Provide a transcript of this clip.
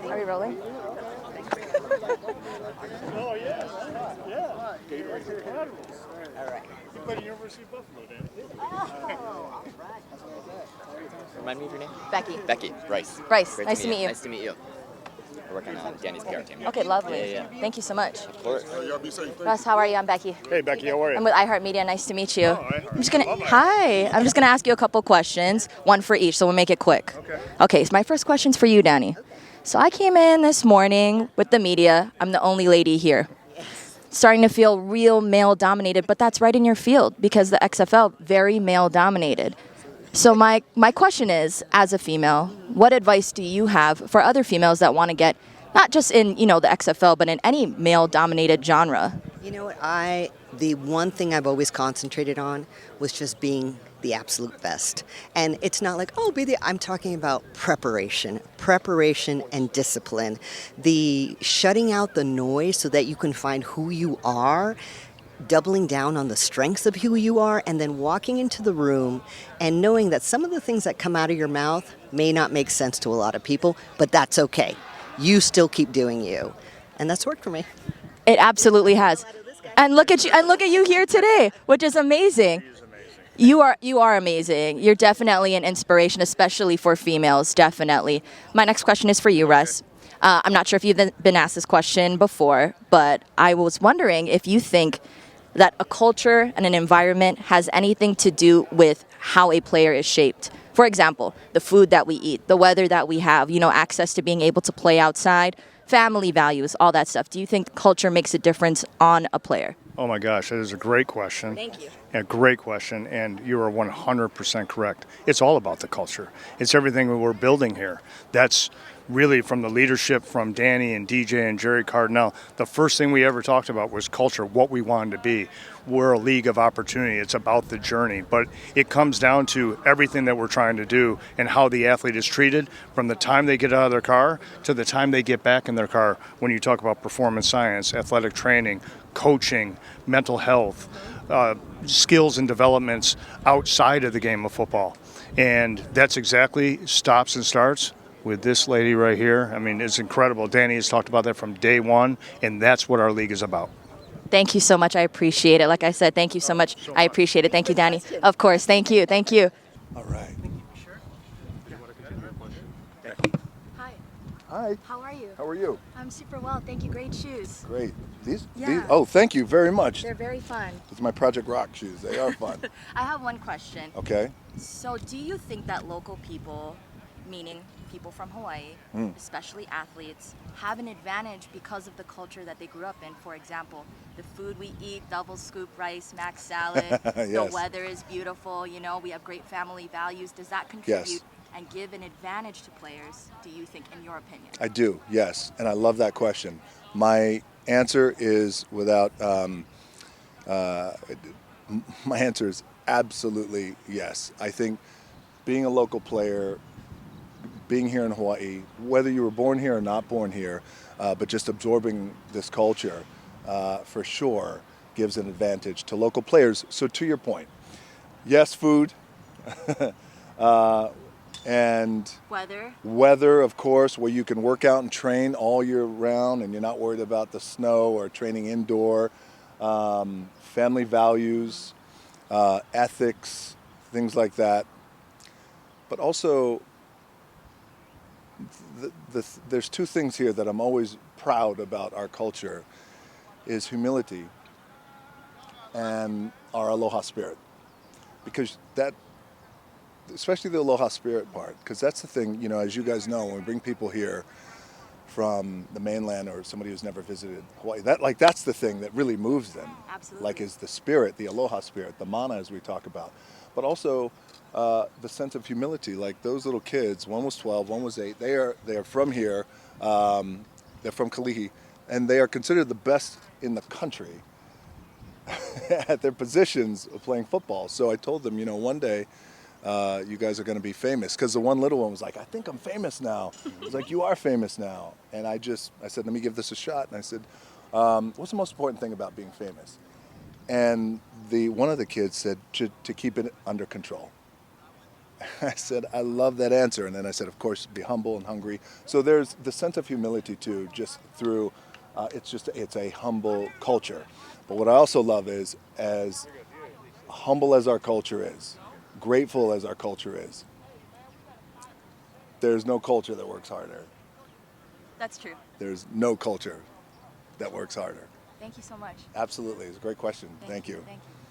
Are we rolling? Oh, yeah. Yeah. Gatorade Academy. All right. You played at University of Buffalo, Dan. Oh. Remind me of your name? Becky. Becky. Bryce. Bryce, Great nice to meet you. Nice to meet you. We're working on Danny's PR team. Okay, lovely. Yeah. Thank you so much. Of course. Y'all be safe. Russ, how are you? I'm Becky. Hey, Becky, how are you? I'm with iHeartRadio. Nice to meet you. Oh, I'm just gonna. Hi. I'm just gonna ask you a couple questions, one for each, so we'll make it quick. Okay. Okay. So my first question's for you, Dani. So I came in this morning with the media. I'm the only lady here. Starting to feel real male dominated, but that's right in your field because the XFL very male dominated. So my question is, as a female, what advice do you have for other females that want to get not just in, the XFL, but in any male-dominated genre? You know what? The one thing I've always concentrated on was just being the absolute best. And it's not like, I'm talking about preparation and discipline. The shutting out the noise so that you can find who you are, doubling down on the strengths of who you are, and then walking into the room and knowing that some of the things that come out of your mouth may not make sense to a lot of people, but that's okay. You still keep doing you. And that's worked for me. It absolutely has. And look at you here today, which is amazing. You are amazing. You're definitely an inspiration, especially for females, definitely. My next question is for you, Russ. I'm not sure if you've been asked this question before, but I was wondering if you think that a culture and an environment has anything to do with how a player is shaped. For example, the food that we eat, the weather that we have, access to being able to play outside, family values, all that stuff. Do you think culture makes a difference on a player? Oh, my gosh, that is a great question. Thank you. A great question, and you are 100% correct. It's all about the culture. It's everything that we're building here. That's really from the leadership from Dani and DJ and Jerry Cardinal. The first thing we ever talked about was culture, what we wanted to be. We're a league of opportunity. It's about the journey. But it comes down to everything that we're trying to do and how the athlete is treated from the time they get out of their car to the time they get back in their car when you talk about performance science, athletic training, coaching, mental health, skills and developments outside of the game of football. And that's exactly stops and starts with this lady right here. I mean, it's incredible. Dani has talked about that from day one, and that's what our league is about. Thank you so much. I appreciate it. Like I said, thank you so much. I appreciate it. Thank you, Dani. Of course. Thank you. Thank you. All right. Hi. Hi. How are you? How are you? I'm super well. Thank you. Great shoes. Great. These? Yeah. Oh, thank you very much. They're very fun. It's my Project Rock shoes. They are fun. I have one question. Okay. So do you think that local people, meaning people from Hawaii, especially athletes, have an advantage because of the culture that they grew up in? For example, the food we eat, double scoop rice, mac salad, Yes. The weather is beautiful, we have great family values. Does that contribute Yes. and give an advantage to players, do you think, in your opinion? I do, yes. And I love that question. My answer is my answer is absolutely yes. I think being a local player, being here in Hawaii, whether you were born here or not born here, but just absorbing this culture, for sure, gives an advantage to local players. So to your point, yes, food, and weather, of course, where you can work out and train all year round and you're not worried about the snow or training indoor, family values, ethics, things like that. But also, there's two things here that I'm always proud about our culture, is humility and our aloha spirit. Because that, especially the aloha spirit part, because that's the thing, as you guys know, when we bring people here from the mainland or somebody who's never visited Hawaii, that's the thing that really moves them. Absolutely. Is the spirit, the aloha spirit, the mana as we talk about. But also the sense of humility, like those little kids, one was 12, one was 8, they are from here, they're from Kalihi, and they are considered the best in the country at their positions of playing football. So I told them, one day you guys are going to be famous, because the one little one was like, I think I'm famous now. I was like, you are famous now. And I said, let me give this a shot. And I said, what's the most important thing about being famous? And one of the kids said, to keep it under control. I said, I love that answer. And then I said, of course, be humble and hungry. So there's the sense of humility too, just through, it's a humble culture. But what I also love is, as humble as our culture is, grateful as our culture is, there's no culture that works harder. That's true. There's no culture that works harder. Thank you so much. Absolutely. It's a great question. Thank you. Thank you.